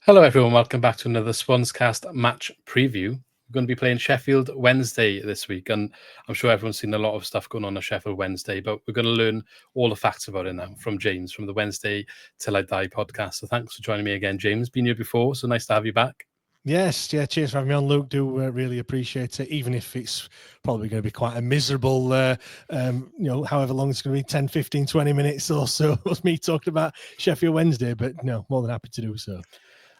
Hello everyone, welcome back to another SwansCast match preview. We're going to be playing Sheffield Wednesday this week, and I'm sure everyone's seen a lot of stuff going on Sheffield Wednesday, but we're going to learn all the facts about it now from James from the Wednesday Till I Die podcast. So thanks for joining me again, James. Been here before, so nice to have you back. Yes, cheers for having me on, Luke. Do really appreciate it, even if it's probably going to be quite a miserable, however long it's going to be, 10, 15, 20 minutes or so, was me talking about Sheffield Wednesday, but no, more than happy to do so.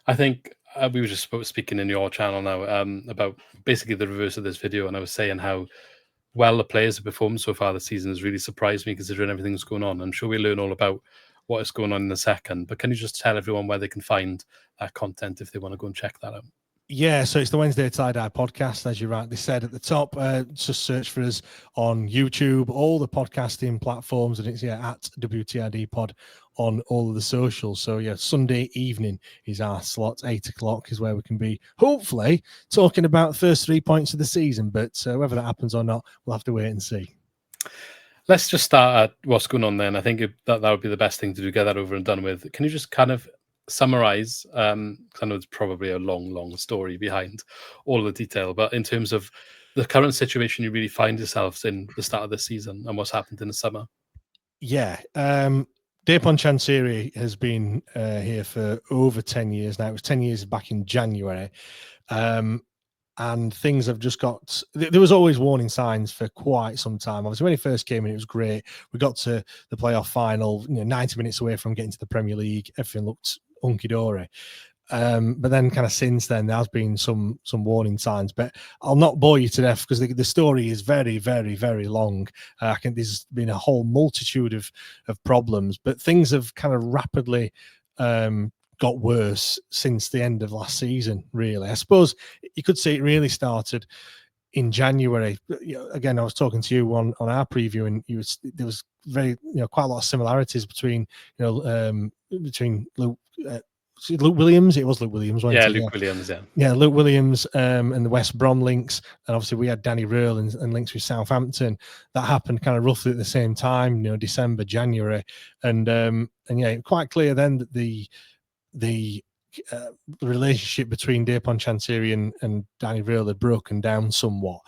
I think we were just speaking in your channel now about basically the reverse of this video, and I was saying how well the players have performed so far this season has really surprised me considering everything that's going on. I'm sure we'll learn all about what is going on in a second, but can you just tell everyone where they can find that content if they want to go and check that out? Yeah, so it's the Wednesday Tie-Dye podcast, as you rightly said at the top. Just search for us on YouTube, all the podcasting platforms, and it's at WTID Pod on all of the socials. So yeah, Sunday evening is our slot. 8 o'clock is where we can be, hopefully, talking about the first 3 points of the season. But whether that happens or not, we'll have to wait and see. Let's just start at what's going on then. I think that would be the best thing to do, get that over and done with. Can you just kind of summarize? I know it's probably a long story behind all the detail, but in terms of the current situation you really find yourselves in the start of the season and what's happened in the summer. Yeah. Depon Chansiri has been here for over 10 years now. It was 10 years back in January. And things have just got, there was always warning signs for quite some time. Obviously, when he first came in, it was great. We got to the playoff final, 90 minutes away from getting to the Premier League. Everything looked hunky-dory. But then kind of since then, there has been some warning signs. But I'll not bore you to death because the story is very, very, very long. I think there's been a whole multitude of problems, but things have kind of rapidly got worse since the end of last season, really. I suppose you could say it really started in January. Again, I was talking to you on our preview, and there was very, quite a lot of similarities between, between Luke Williams. It was Luke Williams, wasn't it? Luke Williams, yeah, Luke Williams and the West Brom links, and obviously we had Danny Röhl and links with Southampton. That happened kind of roughly at the same time, December, January, and yeah, quite clear then that the relationship between Depon Chansiri and Danny Röhl had broken down somewhat.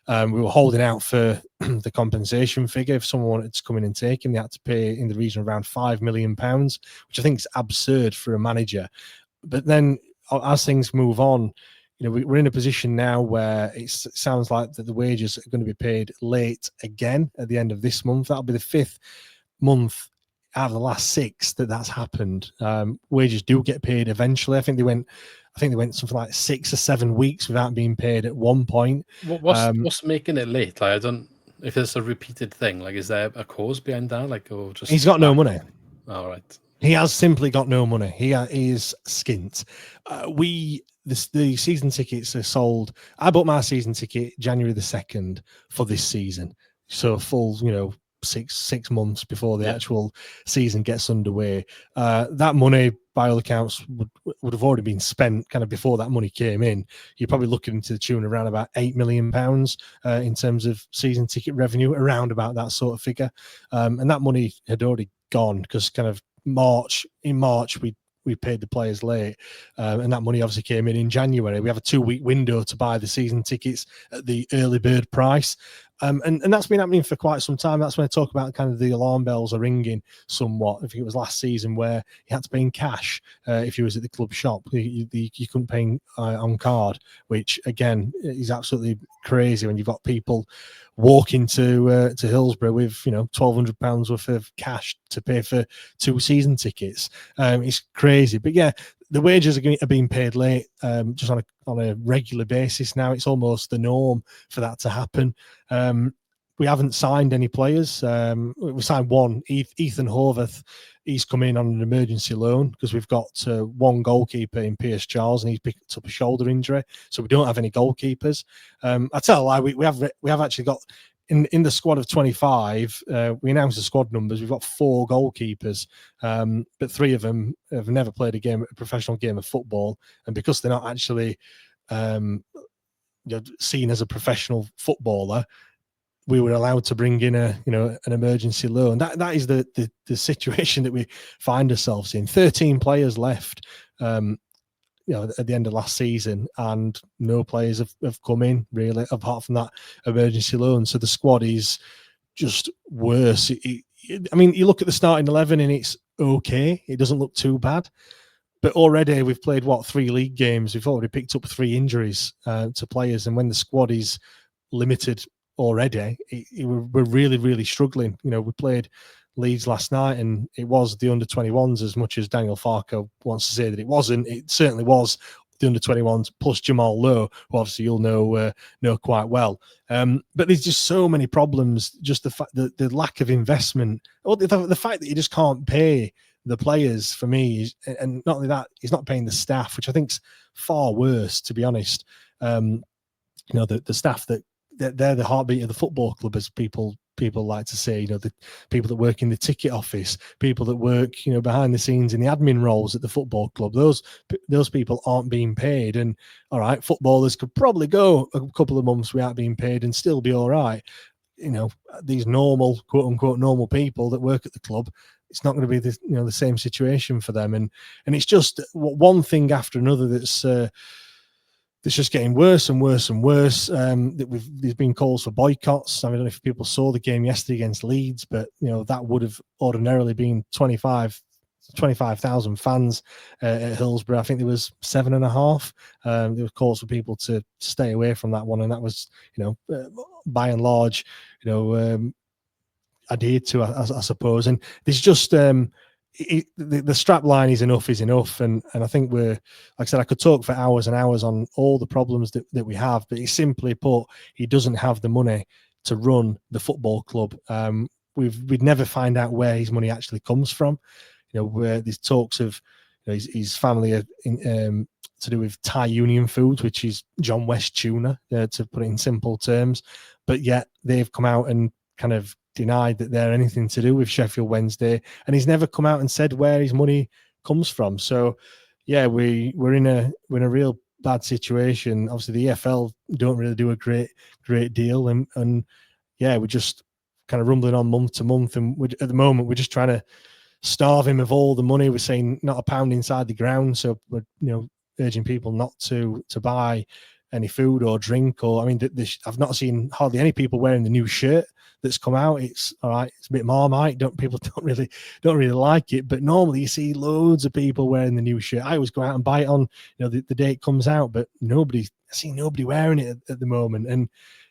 We were holding out for the compensation figure. If someone wanted to come in and take him, they had to pay in the region of around £5 million, which I think is absurd for a manager. But then as things move on, we're in a position now where it sounds like that the wages are going to be paid late again at the end of this month. That'll be the 5th month out of the last 6 that's happened. Wages do get paid eventually. I think they went something like 6 or 7 weeks without being paid at one point. What's making it late? Like, I don't. If it's a repeated thing, like, is there a cause behind that? Like, or just he's got no money. All right. He has simply got no money. He is skint. The season tickets are sold. I bought my season ticket January the 2nd for this season, so full, 6 months before the actual season gets underway. That money, by all accounts, would have already been spent kind of before that money came in. You're probably looking into the tune around about £8 million in terms of season ticket revenue, around about that sort of figure. And that money had already gone because kind of in March we paid the players late, and that money obviously came in January. We have a 2-week window to buy the season tickets at the early bird price. And that's been happening for quite some time. That's when I talk about kind of the alarm bells are ringing somewhat. I think it was last season where you had to pay in cash if you was at the club shop. You couldn't pay on card, which again is absolutely crazy when you've got people walking to Hillsborough with £1,200 worth of cash to pay for 2 season tickets. It's crazy, but yeah. The wages are being paid late, just on a regular basis now. It's almost the norm for that to happen. We haven't signed any players. We signed one, Ethan Horvath. He's come in on an emergency loan because we've got one goalkeeper in Pierce Charles, and he's picked up a shoulder injury, so we don't have any goalkeepers. I tell a lie, we have actually got. In the squad of 25, we announced the squad numbers. We've got 4 goalkeepers, but 3 of them have never played a professional game of football. And because they're not actually seen as a professional footballer, we were allowed to bring in an emergency loan. That is the situation that we find ourselves in. 13 players left. at the end of last season, and no players have come in really, apart from that emergency loan. So the squad is just worse. I mean, you look at the starting 11 and it's okay. It doesn't look too bad. But already we've played, 3 league games. We've already picked up 3 injuries to players. And when the squad is limited already, we're really, really struggling. We played Leeds last night and it was the under-21s, as much as Daniel Farker wants to say that it wasn't. It certainly was the under-21s plus Jamal Lowe, who obviously you'll know quite well. But there's just so many problems. Just the fact that the lack of investment, or the fact that you just can't pay the players, for me, and not only that, he's not paying the staff, which I think's far worse, to be honest. The staff that they're the heartbeat of the football club, as people like to say. The people that work in the ticket office, people that work behind the scenes in the admin roles at the football club, those people aren't being paid. And all right, footballers could probably go a couple of months without being paid and still be all right. These normal, quote unquote, normal people that work at the club, it's not going to be the same situation for them. And it's just one thing after another that's just getting worse and worse and worse. There's been calls for boycotts. I don't know if people saw the game yesterday against Leeds, but that would have ordinarily been 25,000 fans at Hillsborough. I think there was 7.5. There were calls for people to stay away from that one, and that was by and large adhered to, I suppose. And there's just the strap line is enough, and I think like I said, I could talk for hours and hours on all the problems that we have, but it's simply put, he doesn't have the money to run the football club. We'd never find out where his money actually comes from. Where there's talks of his family are to do with Thai Union Foods, which is John West tuna, to put it in simple terms, but yet they've come out and kind of denied that they're anything to do with Sheffield Wednesday, and he's never come out and said where his money comes from. So yeah, we're in a real bad situation. Obviously the EFL don't really do a great deal, and yeah, we're just kind of rumbling on month to month, and at the moment we're just trying to starve him of all the money. We're saying not a pound inside the ground, so we're urging people not to buy any food or drink, or I've not seen hardly any people wearing the new shirt that's come out. It's all right, it's a bit Marmite. People don't really like it, but normally you see loads of people wearing the new shirt. I always go out and buy it on the day it comes out, but I see nobody wearing it at the moment. And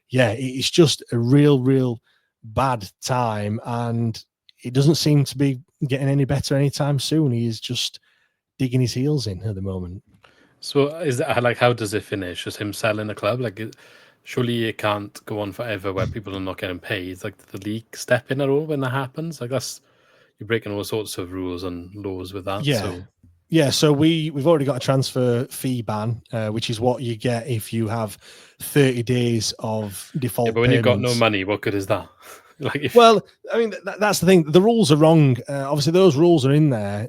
yeah, it's just a real bad time, and it doesn't seem to be getting any better anytime soon. He is just digging his heels in at the moment. So is that how does it finish? Just him selling the club? Surely it can't go on forever where people are not getting paid. Did the league step in at all when that happens? You're breaking all sorts of rules and laws with that. Yeah, so we've already got a transfer fee ban, which is what you get if you have 30 days of default. Yeah, but when you've got no money, what good is that? Well, that's the thing. The rules are wrong. Obviously, those rules are in there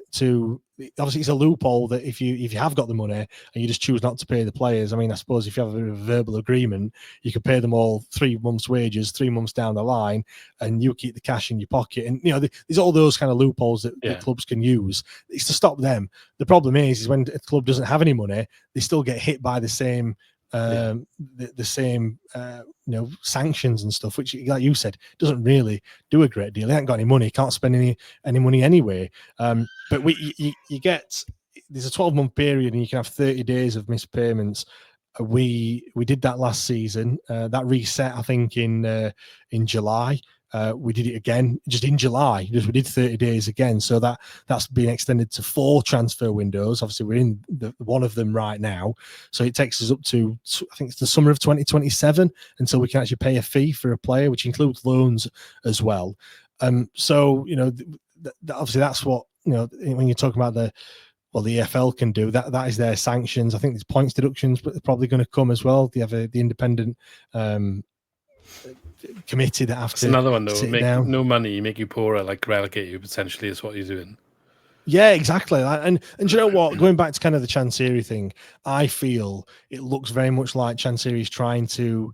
obviously, it's a loophole that if you have got the money and you just choose not to pay the players. I suppose if you have a verbal agreement, you could pay them all 3 months' wages 3 months down the line, and you keep the cash in your pocket. And there's all those kind of loopholes that the clubs can use. It's to stop them. The problem is when a club doesn't have any money, they still get hit by the same sanctions and stuff, which, like you said, doesn't really do a great deal. They haven't got any money, can't spend any money anyway. But you get, there's a 12-month period, and you can have 30 days of missed payments. We did that last season. That reset, I think, in July. We did it again just in July. We did 30 days again, so that's been extended to 4 transfer windows. Obviously, we're in one of them right now, so it takes us up to, I think it's the summer of 2027 until we can actually pay a fee for a player, which includes loans as well. So obviously that's what when you're talking about the EFL can do. That is their sanctions. I think there's points deductions, but they're probably going to come as well. They have the independent committee that have to. Another one though. Sit down. No money, make you poorer, relegate you potentially is what you're doing. Yeah, exactly. And you know what? Going back to kind of the Chansiri thing, I feel it looks very much like Chansiri's trying to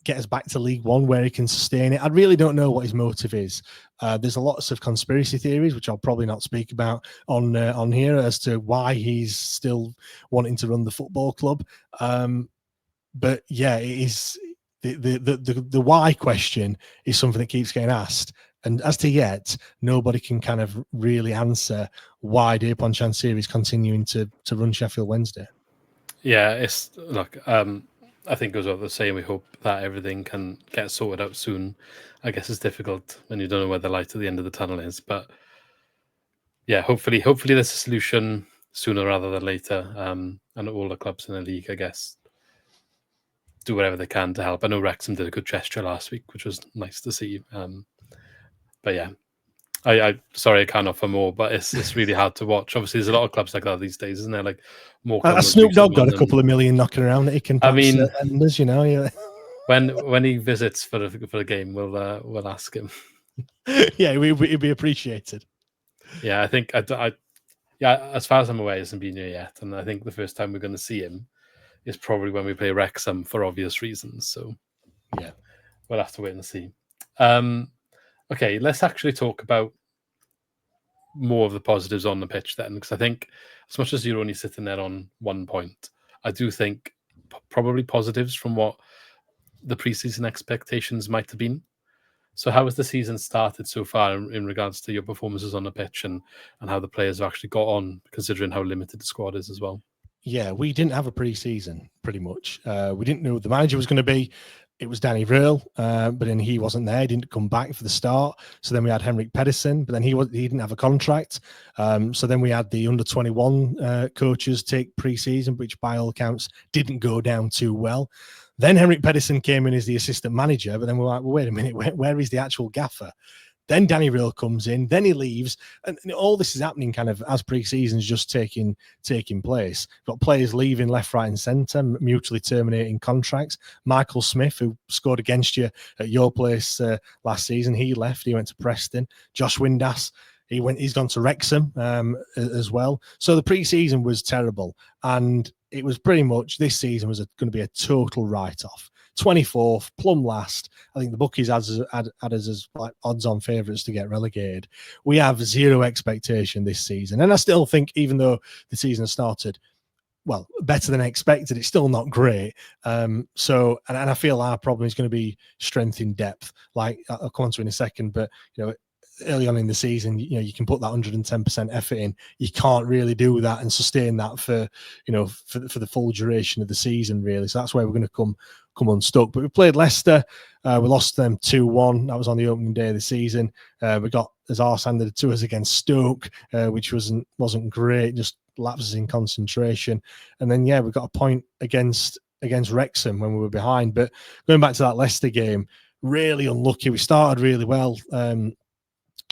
get us back to League One where he can sustain it. I really don't know what his motive is. There's lots of conspiracy theories, which I'll probably not speak about on here, as to why he's still wanting to run the football club. But yeah, it is the why question is something that keeps getting asked. And as to yet, nobody can kind of really answer why Dupont Chansiri is continuing to run Sheffield Wednesday. Yeah, it's look. I think it goes without saying. We hope that everything can get sorted out soon. I guess it's difficult when you don't know where the light at the end of the tunnel is, but yeah, hopefully there's a solution sooner rather than later. And all the clubs in the league, I guess, do whatever they can to help. I know Wrexham did a good gesture last week, which was nice to see. But yeah, I sorry I can't offer more, but it's really hard to watch. Obviously, there's a lot of clubs like that these days, isn't there? Like more. Snoop Dogg got a couple of million knocking around that he can. I mean, as you know, yeah. When he visits for the game, we'll ask him. Yeah, it'd be appreciated. Yeah, I think yeah. As far as I'm aware, he hasn't been here yet, and I think the first time we're going to see him is probably when we play Wrexham for obvious reasons. So yeah, we'll have to wait and see. Okay, let's actually talk about more of the positives on the pitch then, because I think as much as you're only sitting there on 1 point, I do think probably positives from what the preseason expectations might have been. So how has the season started so far in regards to your performances on the pitch and how the players have actually got on, considering how limited the squad is as well? Yeah, we didn't have a pre-season, pretty much. We didn't know who the manager was going to be. It was Danny Röhl, but then he wasn't there. He didn't come back for the start. So then we had Henrik Pedersen, but then he didn't have a contract. So then we had the under-21 coaches take pre-season, which by all accounts didn't go down too well. Then Henrik Pedersen came in as the assistant manager, but then we're like, well, wait a minute, where is the actual gaffer? Then Danny Röhl comes in, then he leaves, and all this is happening kind of as pre-season's just taking place. We've got players leaving left, right, and centre, mutually terminating contracts. Michael Smith, who scored against you at your place last season, he left. He went to Preston. Josh Windass, he's gone to Wrexham as well. So the pre-season was terrible, and it was pretty much this season was going to be a total write-off. 24th, plumb last. I think the bookies had us as like odds-on favourites to get relegated. We have zero expectation this season, and I still think, even though the season started well better than expected, it's still not great. So I feel our problem is going to be strength in depth. Like I'll come on to in a second, but early on in the season, you can put that 110% effort in. You can't really do that and sustain that for the full duration of the season, really. So that's where we're going to come unstuck. But we played Leicester. We lost them 2-1. That was on the opening day of the season. We got as arse handed to us against Stoke, which wasn't great. Just lapses in concentration. And then we got a point against Wrexham when we were behind. But going back to that Leicester game, really unlucky. We started really well.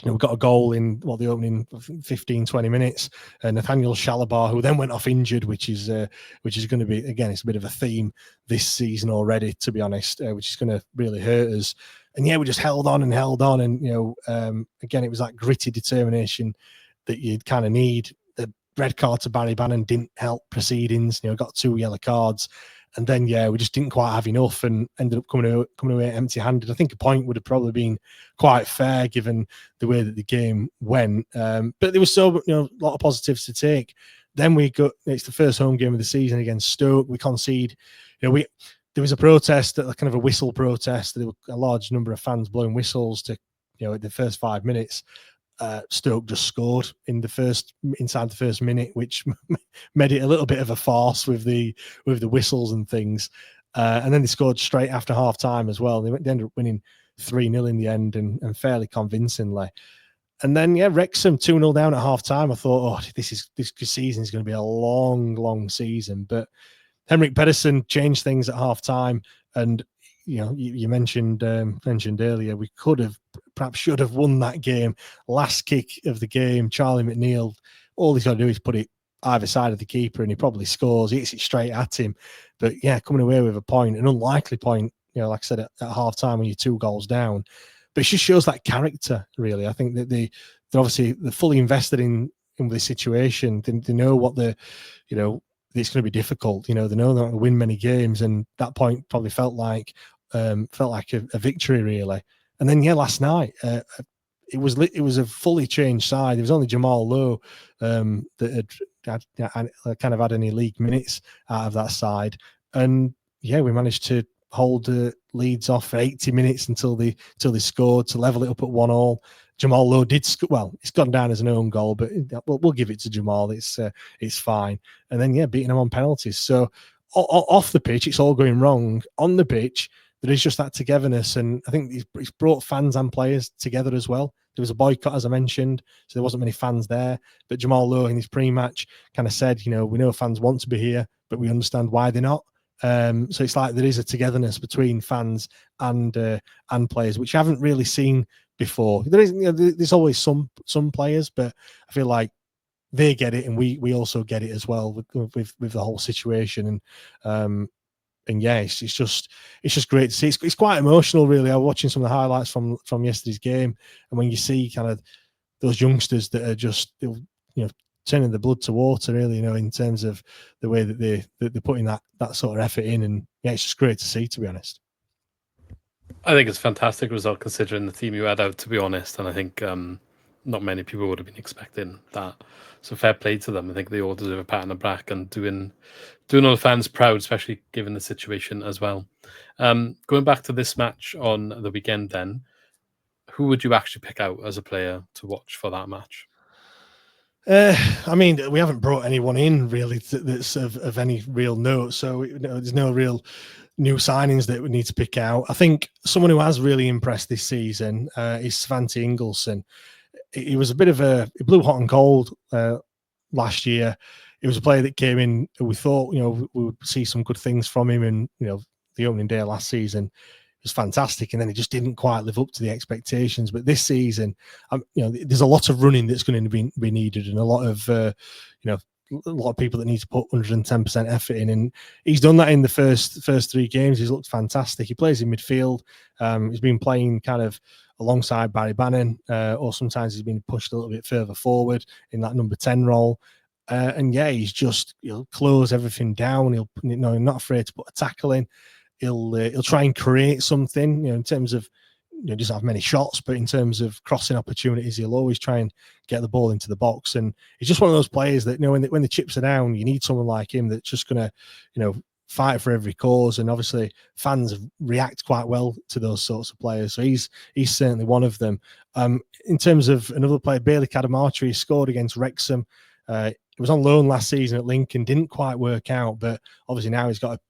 We got a goal in the opening 15-20 minutes. Nathaniel Shalabar, who then went off injured, which is going to be, again, it's a bit of a theme this season already, to be honest, which is going to really hurt us. And we just held on, and again, it was that gritty determination that you'd kind of need. The red card to Barry Bannon didn't help proceedings. Got 2 yellow cards. And then, we just didn't quite have enough and ended up coming away empty-handed. I think a point would have probably been quite fair given the way that the game went. But there was a lot of positives to take. Then it's the first home game of the season against Stoke. We concede. There was a protest, kind of a whistle protest. There were a large number of fans blowing whistles to, at the first 5 minutes. Stoke just scored inside the first minute, which made it a little bit of a farce with the whistles and things. And then they scored straight after half time as well. They ended up winning 3-0 in the end and fairly convincingly. And then Wrexham 2-0 down at half time. I thought, this season is going to be a long, long season. But Henrik Pedersen changed things at half time, and you mentioned earlier, we should have won that game. Last kick of the game, Charlie McNeil, all he's got to do is put it either side of the keeper and he probably scores. He hits it straight at him. But coming away with a point, an unlikely point, like I said, at half time when you're 2 goals down. But it just shows that character, really. I think that they're obviously fully invested in this situation. They know what it's going to be difficult. They know they're not going to win many games, and that point probably felt like felt like a victory really. And then last night it was a fully changed side. It was only Jamal Lowe that had kind of had any league minutes out of that side, and we managed to hold the Leeds off for 80 minutes until they scored to level it up at 1-1. Jamal Lowe did it's gone down as an own goal, but we'll give it to Jamal. It's fine. And then beating them on penalties. So off the pitch, it's all going wrong. On the pitch, there is just that togetherness, and I think it's brought fans and players together as well. There was a boycott, as I mentioned, so there wasn't many fans there. But Jamal Lowe in his pre-match kind of said, we know fans want to be here, but we understand why they're not. So it's like there is a togetherness between fans and players, which I haven't really seen before. There is, there's always some players, but I feel like they get it, and we also get it as well with the whole situation. And it's just great to see. It's quite emotional, really. I was watching some of the highlights from yesterday's game, and when you see kind of those youngsters that are just turning the blood to water, really, in terms of the way that they're putting that sort of effort in, and it's just great to see, to be honest. I think it's a fantastic result considering the team you had out, to be honest, and I think not many people would have been expecting that. So fair play to them. I think they all deserve a pat on the back and doing all the fans proud, especially given the situation as well. Going back to this match on the weekend then, who would you actually pick out as a player to watch for that match? I mean, we haven't brought anyone in really that's of any real note, so there's no real new signings that we need to pick out. I think someone who has really impressed this season is Svante Ingolson. He was a bit of he blew hot and cold last year. It was a player that came in, we thought, we would see some good things from him, and the opening day of last season was fantastic, and then it just didn't quite live up to the expectations. But this season, there's a lot of running that's going to be needed, and a lot of people that need to put 110% effort in, and he's done that in the first 3 games. He's looked fantastic. He plays in midfield. He's been playing kind of alongside Barry Bannon, or sometimes he's been pushed a little bit further forward in that number 10 role. And he's just, he'll close everything down. He'll, not afraid to put a tackle in. He'll try and create something, in terms of, doesn't have many shots, but in terms of crossing opportunities, he'll always try and get the ball into the box. And he's just one of those players that, when the chips are down, you need someone like him that's just going to, fight for every cause. And obviously fans react quite well to those sorts of players. So he's certainly one of them. In terms of another player, Bailey Cadamartri, scored against Wrexham. He was on loan last season at Lincoln, didn't quite work out, but obviously now he's got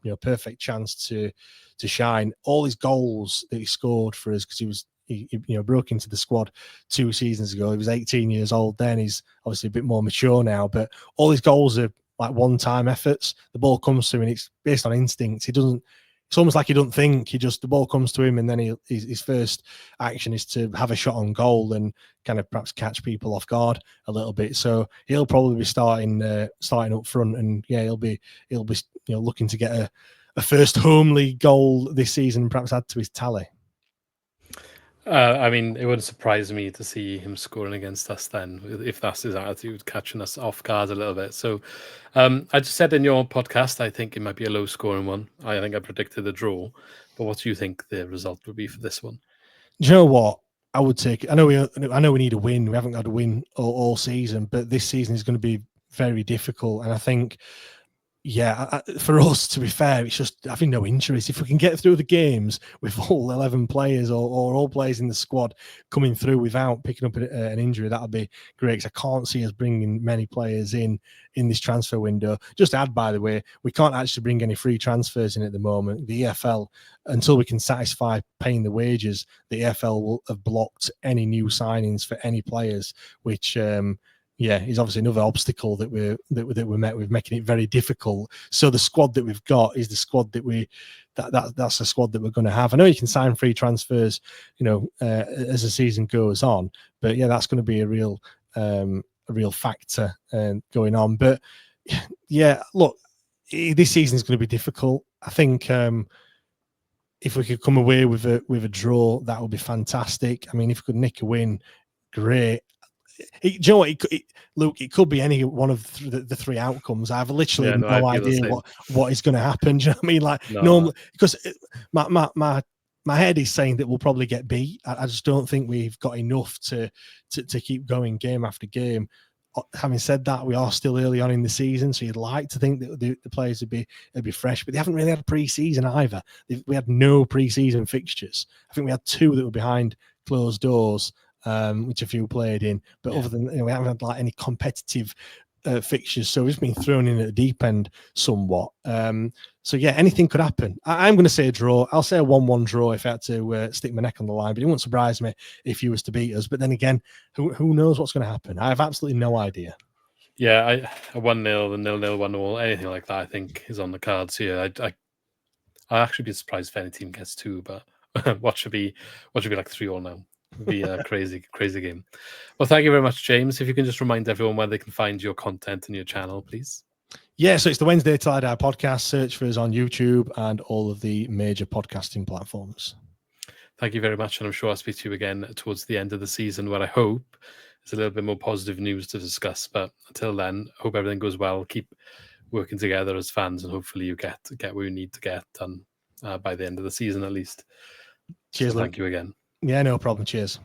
a perfect chance to shine. All his goals that he scored for us, because he broke into the squad 2 seasons ago. He was 18 years old then. He's obviously a bit more mature now, but all his goals are like one-time efforts. The ball comes to him and it's based on instinct. It's almost like he doesn't think. The ball comes to him, and then his first action is to have a shot on goal and kind of perhaps catch people off guard a little bit. So he'll probably be starting up front, and he'll be looking to get a first home league goal this season, and perhaps add to his tally. I mean, it wouldn't surprise me to see him scoring against us then, if that's his attitude, catching us off guard a little bit. So I just said in your podcast, I think it might be a low-scoring one. I think I predicted a draw. But what do you think the result would be for this one? Do you know what? I would take it. I know we need a win. We haven't got a win all season, but this season is going to be very difficult. And I think, for us, to be fair, it's just having no injuries. If we can get through the games with all 11 players or all players in the squad coming through without picking up an injury, that would be great, because I can't see us bringing many players in this transfer window. Just to add, by the way, we can't actually bring any free transfers in at the moment. The EFL, until we can satisfy paying the wages, the EFL will have blocked any new signings for any players, which is obviously another obstacle that we're met with, making it very difficult. So the squad that we've got is the squad that's the squad that we're going to have. I know you can sign free transfers, as the season goes on, but that's going to be a real factor going on. But look, this season is going to be difficult. I think if we could come away with a draw, that would be fantastic. I mean, if we could nick a win, great. do you know what, Luke? It could be any one of the three outcomes. I have literally no idea what is going to happen. Do you know what I mean? Like normally, because my head is saying that we'll probably get beat. I just don't think we've got enough to keep going game after game. Having said that, we are still early on in the season, so you'd like to think that the players would be fresh, but they haven't really had a pre-season either. We had no pre-season fixtures. I think we had 2 that were behind closed doors, which a few played in. But other than, we haven't had like any competitive fixtures, so we've been thrown in at the deep end somewhat. So yeah, anything could happen. I'm going to say a draw. I'll say a 1-1 draw if I had to stick my neck on the line, but it wouldn't surprise me if you was to beat us. But then again, who knows what's going to happen? I have absolutely no idea. Yeah, a 1-0, a 0-0, 1-0, anything like that, I think is on the cards here. I'd actually be surprised if any team gets 2, but what should be like 3-3 now? It'd be a crazy game. Well, thank you very much, James. If you can just remind everyone where they can find your content and your channel, please. Yeah, so it's the Wednesday Till I Die podcast. Search for us on YouTube and all of the major podcasting platforms. Thank you very much, and I'm sure I'll speak to you again towards the end of the season, where I hope there's a little bit more positive news to discuss. But until then, I hope everything goes well. Keep working together as fans, and hopefully you get what you need to get done by the end of the season at least. Cheers, so thank you again. Yeah, no problem. Cheers.